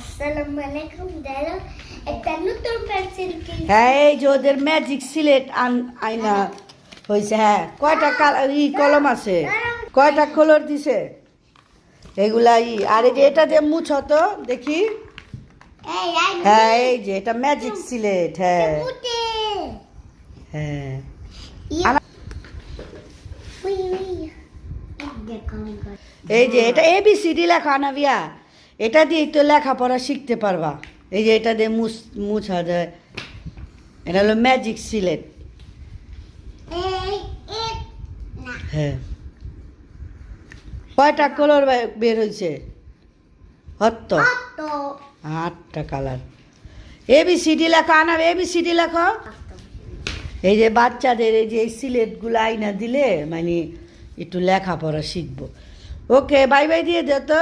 আসসালামু আলাইকুম দাদা একটা নতুন পেন্সিল কিনছি হ্যাঁ এই যে ওদের ম্যাজিক সিলেট আইনা হয়েছে। হ্যাঁ কয়টা কলম আছে, কয়টা কালার দিছে এগুলা আর এই যে এটা দিয়ে মুছো তো দেখি। এই হ্যাঁ এই যে এটা ম্যাজিক সিলেট। হ্যাঁ মুটে হ্যাঁ উই দেখো এই যে এটা ABCD লেখা না বিয়া, এটা দিয়ে তো লেখাপড়া শিখতে পারবা। এই যে এটা দিয়ে মুছা যায়, এটা হলো ম্যাজিক সিলেট। এই না হ্যাঁ কয়টা কালার বের হয়েছে? হত্ত তো 8টা কালার। ABCD লেখা আনা, ABCD লেখো। এই যে বাচ্চাদের এই যে সিলেটগুলো আইনা দিলে মানে একটু লেখাপড়া শিখবো। ওকে বাই বাই দিয়ে দে তো।